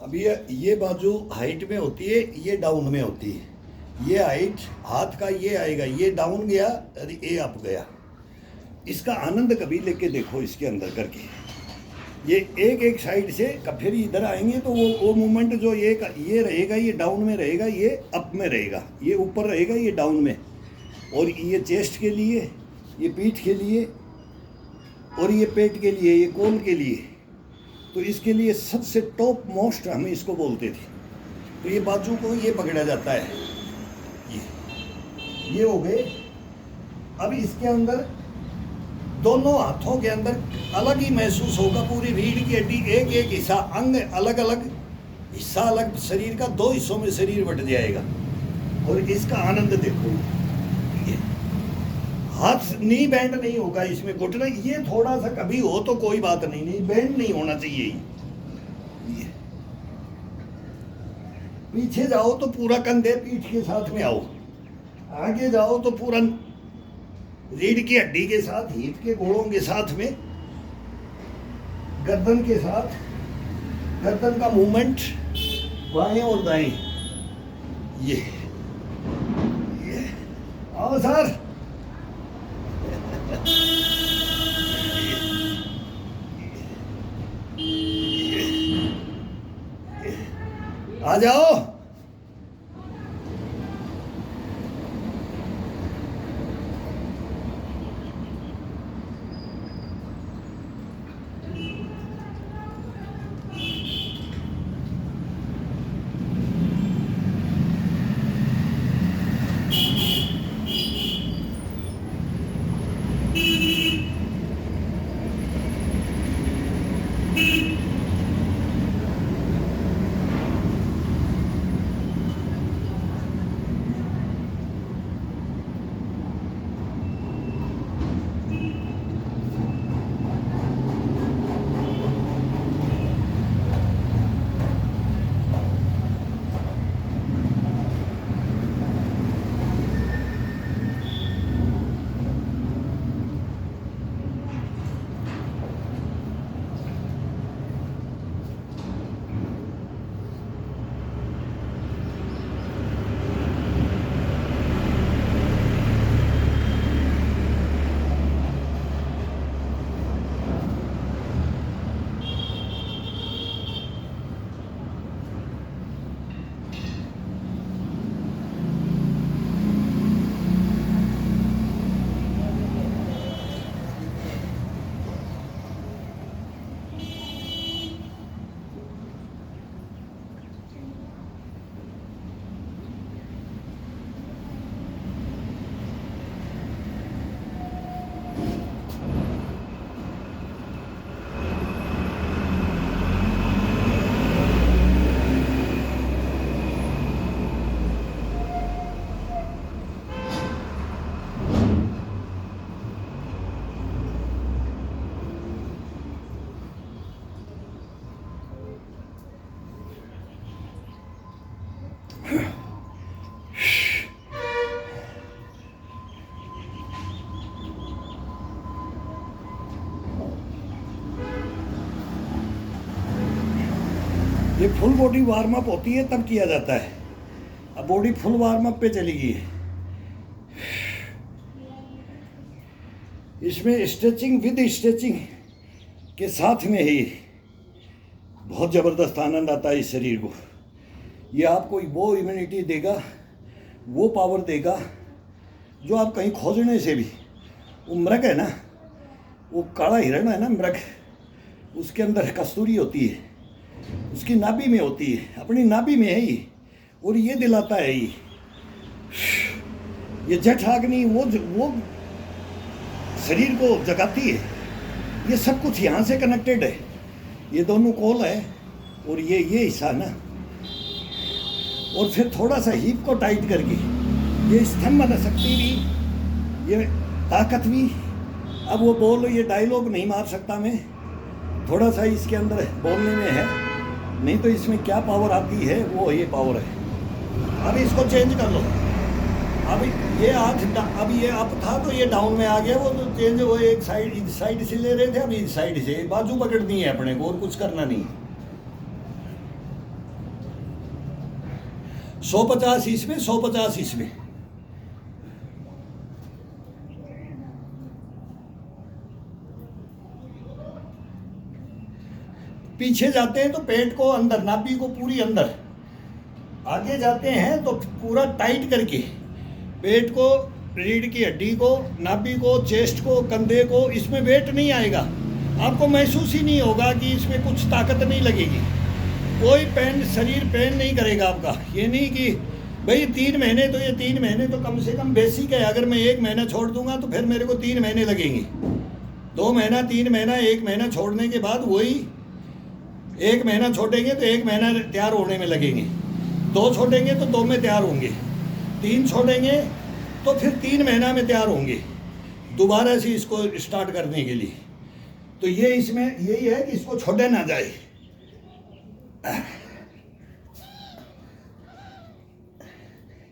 अब ये बाजू हाइट में होती है, ये डाउन में होती है। ये हाइट हाथ का ये आएगा, ये डाउन गया और ये अप गया। इसका आनंद कभी लेके देखो इसके अंदर करके। ये एक एक साइड से फिर इधर आएंगे तो वो मूवमेंट जो ये रहेगा, ये डाउन में रहेगा, ये अप में रहेगा, ये ऊपर रहेगा, ये डाउन में। और ये चेस्ट के लिए, ये पीठ के लिए, और ये पेट के लिए, ये कोल के लिए। तो इसके लिए सबसे टॉप मोस्ट हम इसको बोलते थे। तो ये बाजू को ये पकड़ा जाता है, ये हो गए। अब इसके अंदर दोनों हाथों के अंदर अलग ही महसूस होगा। पूरी रीढ़ की हड्डी एक एक हिस्सा, अंग अलग अलग हिस्सा, अलग शरीर का 2 हिस्सों में शरीर बट जाएगा। और इसका आनंद देखो। ये हाथ नी बैंड नहीं होगा इसमें, घुटना ये थोड़ा सा कभी हो तो कोई बात नहीं, नहीं बैंड नहीं होना चाहिए। ये पीछे जाओ तो पूरा कंधे पीठ के साथ में आओ, आगे जाओ तो पूरा रीढ़ की हड्डी के साथ, हिप के घोड़ों के साथ में, गर्दन के साथ, गर्दन का मूवमेंट बाएं और दाएं। ये आओ सर। आ जाओ। ये फुल बॉडी वार्म अप होती है तब किया जाता है। अब बॉडी फुल वार्म अप पे चली गई है। इसमें स्ट्रेचिंग विद स्ट्रेचिंग के साथ में ही बहुत ज़बरदस्त आनंद आता है इस शरीर को। ये आपको वो इम्यूनिटी देगा, वो पावर देगा जो आप कहीं खोजने से भी। वो मृग है ना, वो काला हिरण है ना मृग, उसके अंदर कस्तूरी होती है, उसकी नाभि में होती है, अपनी नाभि में है ही। और ये दिलाता है ये जठराग्नि, वो शरीर को जगाती है। ये सब कुछ यहाँ से कनेक्टेड है। ये दोनों कोल है और ये हिस्सा ना। और फिर थोड़ा सा हिप को टाइट करके ये स्तंभन शक्ति भी, ये ताकत भी। अब वो बोल, ये डायलॉग नहीं मार सकता मैं, थोड़ा सा इसके अंदर बोलने में है, नहीं तो इसमें क्या पावर आती है वो ये पावर है। अब इसको चेंज कर लो। अब ये हाथ, अब ये अप था तो ये डाउन में आ गया, वो तो चेंज हो। एक साइड इस साइड से ले रहे थे, अब इस साइड से बाजू पकड़नी है अपने को, और कुछ करना नहीं। 150 इसमें, 150 इसमें। पीछे जाते हैं तो पेट को अंदर, नाभि को पूरी अंदर, आगे जाते हैं तो पूरा टाइट करके पेट को, रीढ़ की हड्डी को, नाभि को, चेस्ट को, कंधे को, इसमें वेट नहीं आएगा, आपको महसूस ही नहीं होगा कि इसमें कुछ ताकत नहीं लगेगी, कोई पेन, शरीर पेन नहीं करेगा आपका। ये नहीं कि भाई 3 महीने, तो ये 3 महीने तो कम से कम बेसिक है, अगर मैं 1 महीना छोड़ दूंगा तो फिर मेरे को 3 महीने लगेंगे, 2 महीना, 3 महीना, 1 महीना छोड़ने के बाद वही, 1 महीना छोड़ेंगे तो 1 महीना तैयार होने में लगेंगे, 2 छोड़ेंगे तो 2 में तैयार होंगे, 3 छोड़ेंगे तो फिर 3 महीना में तैयार होंगे दोबारा से इसको स्टार्ट करने के लिए। तो ये इसमें यही है कि इसको छोड़े ना जाए।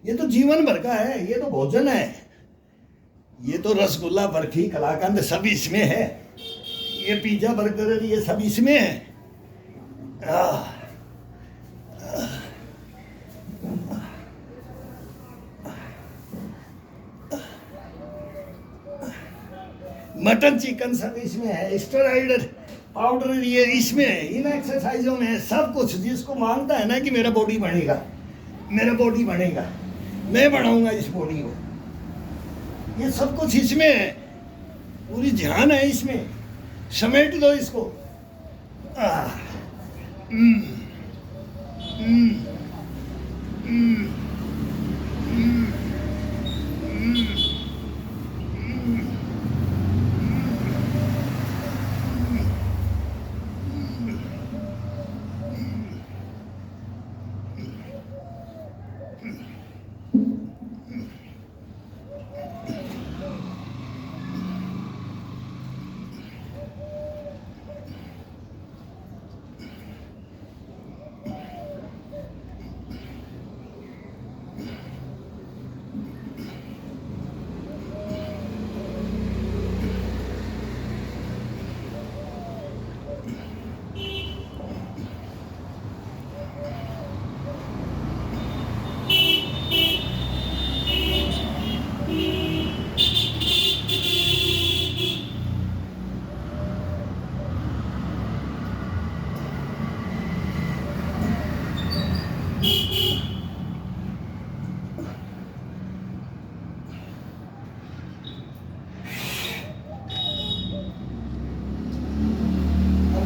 ये तो जीवन भर का है, ये तो भोजन है, ये तो रसगुल्ला, बर्फी, कलाकंद सब इसमें है, ये पिज्जा, बर्गर, ये सब इसमें है। मटन, चिकन सब इसमें है, स्टेरॉइड पाउडर ये इसमें है, इन एक्सरसाइजों में है, सब कुछ। जिसको मांगता है ना कि मेरा बॉडी बनेगा, मेरा बॉडी बनेगा, मैं बढ़ाऊंगा इस बॉडी को, ये सब कुछ इसमें है, पूरी ध्यान है इसमें, समेट लो इसको।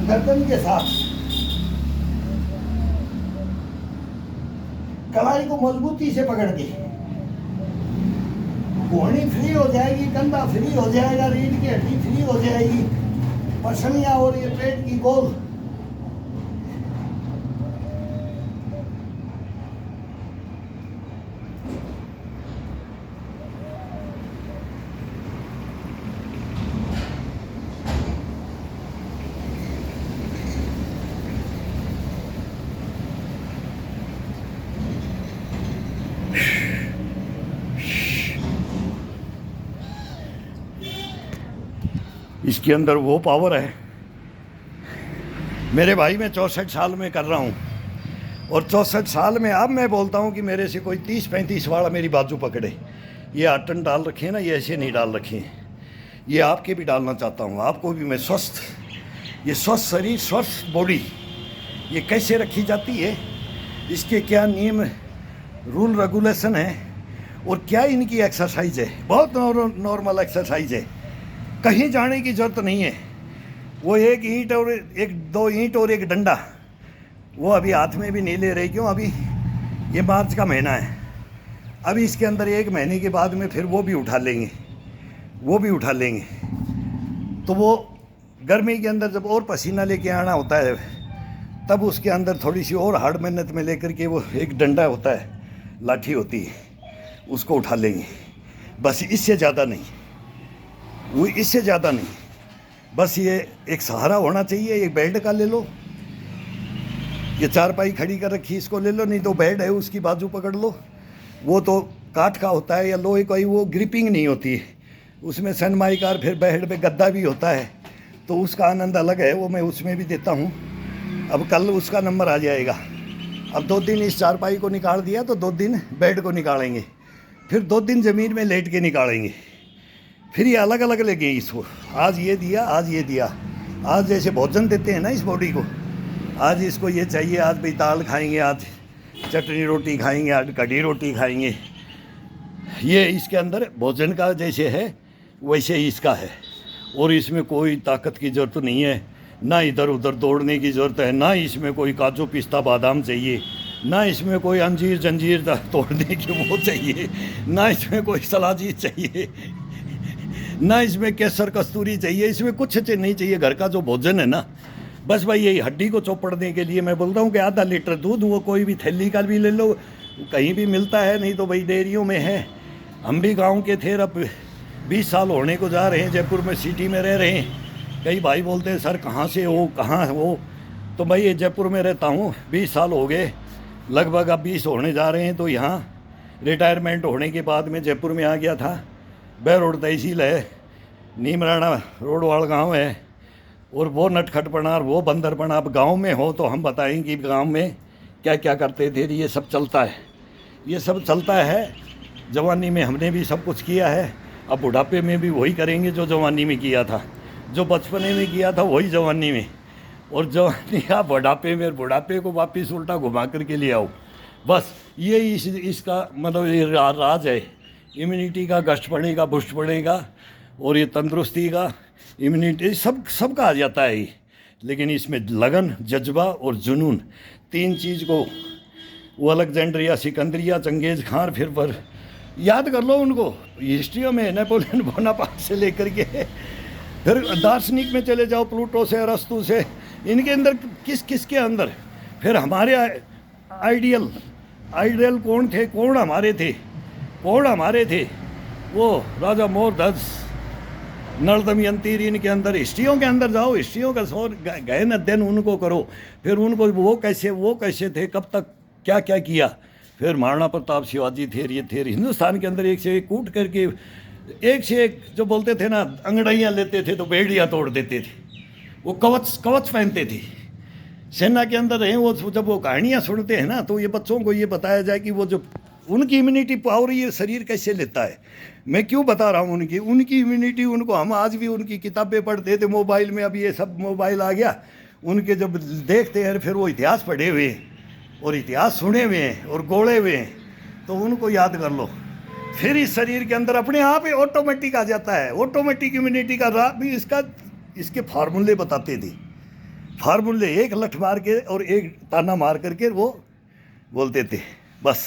गर्दन के साथ कलाई को मजबूती से पकड़ के, घोड़ी फ्री हो जाएगी, कंधा फ्री हो जाएगा, रीढ़ की हड्डी फ्री हो जाएगी, पसलियां और ये पेट की गोल। इसके अंदर वो पावर है मेरे भाई, मैं 64 साल में कर रहा हूँ, और 64 साल में अब मैं बोलता हूँ कि मेरे से कोई 30-35 वाला मेरी बाजू पकड़े। ये आटन डाल रखे हैं ना, ये ऐसे नहीं डाल रखे हैं, ये आपके भी डालना चाहता हूँ, आपको भी मैं स्वस्थ, ये स्वस्थ शरीर, स्वस्थ बॉडी, ये कैसे रखी जाती है, इसके क्या नियम, रूल रेगुलेशन है, और क्या इनकी एक्सरसाइज है। बहुत नॉर्मल एक्सरसाइज है, कहीं जाने की ज़रूरत नहीं है। वो एक ईंट और एक 2 ईंट और एक डंडा, वो अभी हाथ में भी नहीं ले रही, क्यों, अभी ये मार्च का महीना है, अभी इसके अंदर 1 महीने के बाद में फिर वो भी उठा लेंगे, वो भी उठा लेंगे। तो वो गर्मी के अंदर जब और पसीना लेके आना होता है, तब उसके अंदर थोड़ी सी और हार्ड मेहनत में लेकर के वो एक डंडा होता है, लाठी होती है, उसको उठा लेंगे, बस इससे ज़्यादा नहीं, वो इससे ज़्यादा नहीं, बस ये एक सहारा होना चाहिए। एक बेल्ट का ले लो, ये चारपाई खड़ी कर रखी, इसको ले लो, नहीं तो बेड है उसकी बाजू पकड़ लो, वो तो काठ का होता है या लोहे का ही, वो ग्रिपिंग नहीं होती है, उसमें सनमाइकार, फिर बेड पे गद्दा भी होता है, तो उसका आनंद अलग है, वो मैं उसमें भी देता हूँ। अब कल उसका नंबर आ जाएगा, अब 2 दिन इस चारपाई को निकाल दिया तो 2 दिन बेड को निकालेंगे, फिर 2 दिन ज़मीन में लेट के निकालेंगे, फिर ये अलग अलग लगे इसको। आज ये दिया, आज ये दिया। आज जैसे भोजन देते हैं ना इस बॉडी को, आज इसको ये चाहिए, आज भाई दाल खाएंगे, आज चटनी रोटी खाएंगे, आज कढ़ी रोटी खाएंगे। ये इसके अंदर भोजन का जैसे है वैसे ही इसका है। और इसमें कोई ताकत की ज़रूरत नहीं है, ना इधर उधर दौड़ने की ज़रूरत है, ना इसमें कोई काजू पिस्ता बादाम चाहिए, ना इसमें कोई अंजीर जंजीर तोड़ने की वो चाहिए, ना इसमें कोई सलाजी चाहिए, ना इसमें केसर कस्तूरी चाहिए, इसमें कुछ नहीं चाहिए। घर का जो भोजन है ना, बस भाई यही हड्डी को चौपड़ने के लिए मैं बोलता हूँ कि आधा लीटर दूध वो कोई भी थैली का भी ले लो, कहीं भी मिलता है, नहीं तो भाई डेयरियों में है। हम भी गांव के थे, अब 20 साल होने को जा रहे हैं, जयपुर में सिटी में रह रहे हैं। कई भाई बोलते हैं सर कहाँ से हो, कहाँ हो, तो भाई ये जयपुर में रहता हूँ, 20 साल हो गए लगभग, अब 20 होने जा रहे हैं। तो यहाँ रिटायरमेंट होने के बाद में जयपुर में आ गया था। बहरोड तहसील है, नीमराणा रोडवाल गांव है, और वो नटखटपना और वो बंदरपना। अब गांव में हो तो हम बताएंगे कि गांव में क्या क्या करते थे। ये सब चलता है, ये सब चलता है। जवानी में हमने भी सब कुछ किया है, अब बुढ़ापे में भी वही करेंगे जो जवानी में किया था, जो बचपने में किया था वही जवानी में, और जवानी का बुढ़ापे में, बुढ़ापे को वापस उल्टा घुमा करके ले आओ। बस ये इसका मतलब ये राज है। इम्यूनिटी का गश्त बढ़ेगा, बुश्त बढ़ेगा, और ये तंदुरुस्ती का, इम्यूनिटी सबका आ जाता है ये। लेकिन इसमें लगन, जज्बा और जुनून, 3 चीज़ को वो अलेक्जेंड्रिया, सिकंदरिया, चंगेज़ खान, फिर याद कर लो उनको। हिस्ट्री में नेपोलियन बोनापार्ट से लेकर के फिर दार्शनिक में चले जाओ, प्लूटो से, अरस्तु से, इनके अंदर किस के अंदर। फिर हमारे आइडियल कौन थे, कौन हमारे थे, वो राजा मोरध्वज, नल दमयंती, इनके अंदर हिस्ट्रियों के अंदर जाओ, हिस्ट्रियों का गहन अध्ययन उनको करो। फिर उनको वो कैसे थे, कब तक क्या क्या किया। फिर महाराणा प्रताप, शिवाजी थे, ये थे। हिंदुस्तान के अंदर एक से एक कूट करके, एक से एक जो बोलते थे ना, अंगड़ाइयाँ लेते थे तो बेड़ियाँ तोड़ देते थे। वो कवच पहनते थे सेना के अंदर रहे। वो जब वो कहानियाँ सुनते हैं ना, तो ये बच्चों को ये बताया जाए कि वो जो उनकी इम्यूनिटी पावर ये शरीर कैसे लेता है। मैं क्यों बता रहा हूँ उनकी इम्यूनिटी, उनको हम आज भी उनकी किताबें पढ़ते थे मोबाइल में। अब ये सब मोबाइल आ गया, उनके जब देखते हैं फिर वो इतिहास पढ़े हुए हैं और इतिहास सुने हुए हैं और गोले हुए हैं, तो उनको याद कर लो। फिर इस शरीर के अंदर अपने आप ही ऑटोमेटिक आ जाता है। ऑटोमेटिक इम्यूनिटी का भी इसके फार्मूले बताते थे। फार्मूले एक लठ मार के और एक ताना मार करके वो बोलते थे। बस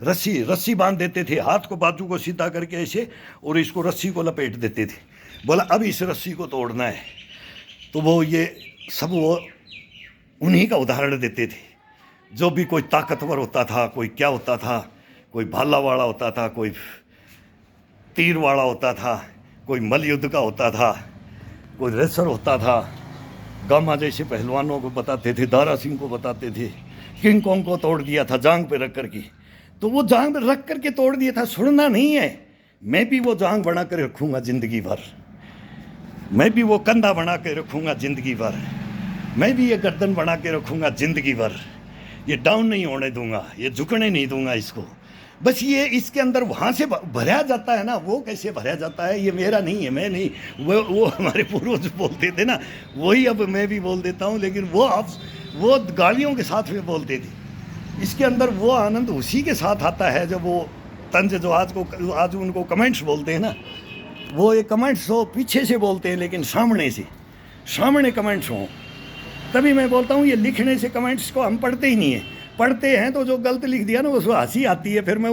रस्सी बांध देते थे, हाथ को बाजू को सीधा करके ऐसे, और इसको रस्सी को लपेट देते थे। बोला अब इस रस्सी को तोड़ना है। तो वो ये सब वो उन्हीं का उदाहरण देते थे। जो भी कोई ताकतवर होता था, कोई क्या होता था, कोई भाला वाला होता था, कोई तीर वाला होता था, कोई मल युद्ध का होता था, कोई रेसर होता था। गामा जैसे पहलवानों को बताते थे, दारा सिंह को बताते थे। किंग कॉन्ग को तोड़ दिया था जांग पे रख करके, तो वो जांग पे रख करके तोड़ दिया था। सुनना नहीं है, मैं भी वो जांग बना कर रखूँगा ज़िंदगी भर, मैं भी वो कंधा बना के रखूँगा ज़िंदगी भर, मैं भी ये गर्दन बना के रखूँगा ज़िंदगी भर। ये डाउन नहीं होने दूंगा, ये झुकने नहीं दूंगा इसको। बस ये इसके अंदर वहाँ से भरा जाता है ना। वो कैसे भरा जाता है, ये मेरा नहीं है, मैं नहीं, वो हमारे पूर्वज बोलते थे ना, वही अब मैं भी बोल देता हूँ। लेकिन वो गालियों के साथ में बोलते थे। इसके अंदर वो आनंद उसी के साथ आता है जब वो तंज जो आज उनको कमेंट्स बोलते हैं ना, वो ये कमेंट्स हो पीछे से बोलते हैं, लेकिन सामने कमेंट्स हों। तभी मैं बोलता हूँ ये लिखने से कमेंट्स को हम पढ़ते ही नहीं है। पढ़ते हैं तो जो गलत लिख दिया ना उसको हंसी आती है, फिर मैं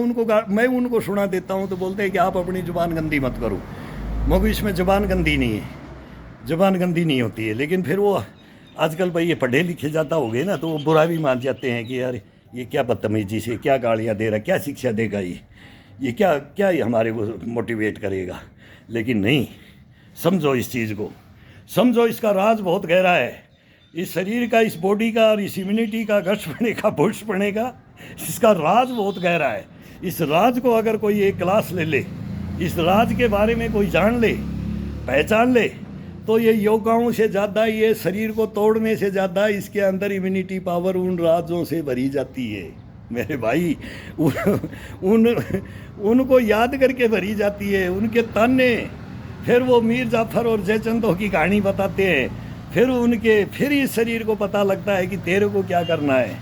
उनको सुना देता हूँ, तो बोलते हैं कि आप अपनी ज़ुबान गंदी मत करो। मगर इसमें ज़ुबान गंदी नहीं है, ज़ुबान गंदी नहीं होती है। लेकिन फिर वो आजकल भाई ये पढ़े लिखे ज़्यादा हो गए ना, तो वो बुरा भी मान जाते हैं कि यार ये क्या बदतमीजी से क्या गालियाँ दे रहा, क्या शिक्षा देगा ये क्या हमारे को मोटिवेट करेगा। लेकिन नहीं, समझो इस चीज़ को, समझो इसका राज बहुत गहरा है। इस शरीर का, इस बॉडी का और इस इम्यूनिटी का, गश्त बढ़ने का, बुश बढ़ने का, इसका राज बहुत गहरा है। इस राज को अगर कोई एक क्लास ले ले, इस राज के बारे में कोई जान ले, पहचान ले, तो ये योगाओं से ज़्यादा, ये शरीर को तोड़ने से ज़्यादा इसके अंदर इम्यूनिटी पावर उन राजों से भरी जाती है मेरे भाई। उनको याद करके भरी जाती है, उनके ताने। फिर वो मीर जाफर और जयचंदों की कहानी बताते हैं, फिर इस शरीर को पता लगता है कि तेरे को क्या करना है।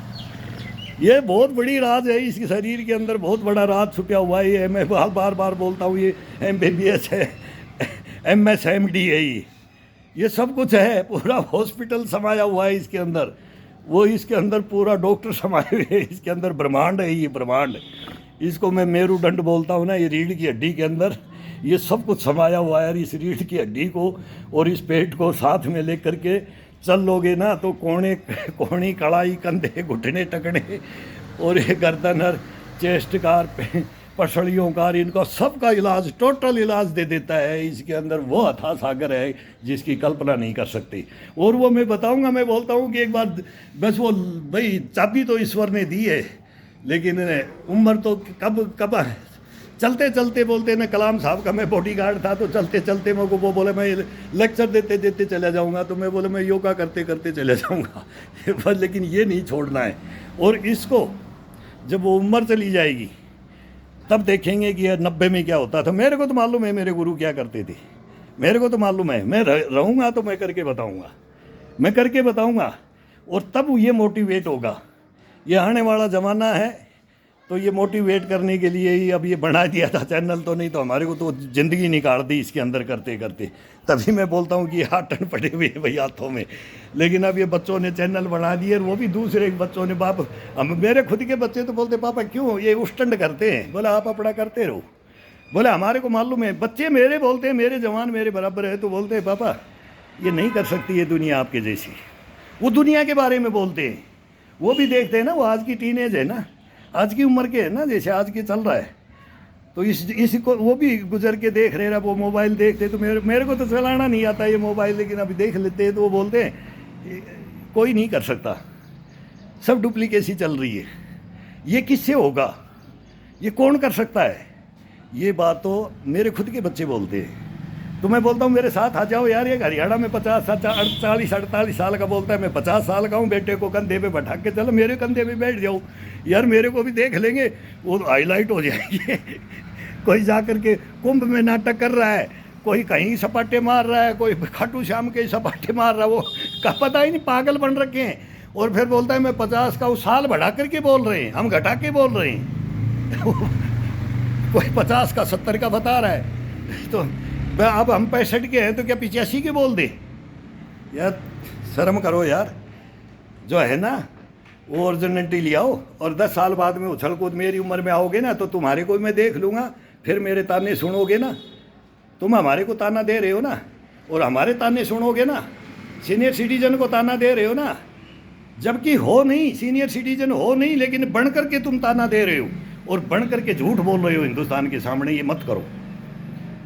ये बहुत बड़ी राज है, इस शरीर के अंदर बहुत बड़ा राज छुपा हुआ है। ये मैं बार बार बोलता हूँ, ये MBBS है, MS MD है, ये सब कुछ है। पूरा हॉस्पिटल समाया हुआ है इसके अंदर, वो इसके अंदर पूरा डॉक्टर समाये हुए हैं, इसके अंदर ब्रह्मांड है। ये ब्रह्मांड, इसको मैं मेरुदंड बोलता हूँ ना, ये रीढ़ की हड्डी के अंदर ये सब कुछ समाया हुआ है। इस रीढ़ की हड्डी को और इस पेट को साथ में लेकर के चल लोगे ना तो कोहनी, कड़ाई, कंधे, घुटने, टकने और ये गर्दन और चेस्ट कार, पसलियों का, इनका सबका इलाज, टोटल इलाज दे देता है। इसके अंदर वो अथाह सागर है जिसकी कल्पना नहीं कर सकती। और वो मैं बताऊंगा, मैं बोलता हूँ कि एक बार बस वो भाई चाबी तो ईश्वर ने दी है, लेकिन उम्र तो कब चलते चलते बोलते ना, कलाम साहब का मैं बॉडीगार्ड था, तो चलते चलते मेरे को वो बोले मैं लेक्चर देते देते चले जाऊंगा, तो मैं बोले मैं योगा करते करते चले जाऊंगा। बस लेकिन ये नहीं छोड़ना है। और इसको जब वो उम्र चली जाएगी तब देखेंगे कि 90 में क्या होता था। मेरे को तो मालूम है मेरे गुरु क्या करते थे, मेरे को तो मालूम है। मैं रहूँगा तो मैं करके बताऊँगा, और तब ये मोटिवेट होगा। ये आने वाला ज़माना है, तो ये मोटिवेट करने के लिए ही अब ये बना दिया था चैनल, तो नहीं तो हमारे को तो ज़िंदगी निकाल दी इसके अंदर करते करते। तभी मैं बोलता हूँ कि 8 टन पड़े हुए हैं भाई हाथों में। लेकिन अब ये बच्चों ने चैनल बना दिए, और वो भी दूसरे बच्चों ने। मेरे खुद के बच्चे तो बोलते पापा क्यों ये उष्टंड करते हैं। बोला आप अपना करते रहो, बोले हमारे को मालूम है। बच्चे मेरे बोलते हैं, मेरे जवान मेरे बराबर है, तो बोलते हैं पापा ये नहीं कर सकती ये दुनिया आपके जैसी। वो दुनिया के बारे में बोलते हैं, वो भी देखते हैं ना, वो आज की टीनेज है ना, आज की उम्र के है ना, जैसे आज की चल रहा है। तो इसको वो भी गुजर के देख रहे हैं। वो मोबाइल देखते, तो मेरे को तो चलाना नहीं आता ये मोबाइल, लेकिन अभी देख लेते हैं। तो वो बोलते हैं कोई नहीं कर सकता, सब डुप्लीकेसी चल रही है, ये किससे होगा, ये कौन कर सकता है। ये बात तो मेरे खुद के बच्चे बोलते हैं। तो मैं बोलता हूँ मेरे साथ आ जाओ यार। ये हरियाणा में 40-48 साल का बोलता है, मैं 50 साल का हूँ, बेटे को कंधे पे बैठा के चलो मेरे कंधे पे बैठ जाओ यार, मेरे को भी देख लेंगे, वो हाईलाइट हो जाएंगे। कोई जा कर के कुंभ में नाटक कर रहा है, कोई कहीं सपाटे मार रहा है, कोई खाटू श्याम के सपाटे मार रहा है, वो का पता ही नहीं, पागल बन रखे हैं। और फिर बोलता है मैं 50 का, उस साल बढ़ा करके बोल रहे हैं, हम घटा के बोल रहे हैं। कोई 50 का 70 का बता रहा है, तो अब हम 65 के हैं तो क्या 85 के बोल दे यार। शर्म करो यार, जो है ना वो ओरिजिनलिटी ले आओ। और 10 साल बाद में उछल कूद मेरी उम्र में आओगे ना, तो तुम्हारे को मैं देख लूँगा, फिर मेरे ताने सुनोगे ना। तुम हमारे को ताना दे रहे हो ना, और हमारे ताने सुनोगे ना। सीनियर सिटीजन को ताना दे रहे हो ना, जबकि हो नहीं, सीनियर सिटीजन हो नहीं, लेकिन बन करके तुम ताना दे रहे हो, और बन करके झूठ बोल रहे हो हिंदुस्तान के सामने। ये मत करो,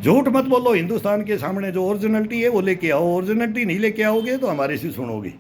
झूठ मत बोलो हिंदुस्तान के सामने। जो ओरिजिनलिटी है वो लेके आओ, ओरिजिनलिटी नहीं लेके आओगे तो हमारे से सुनोगे।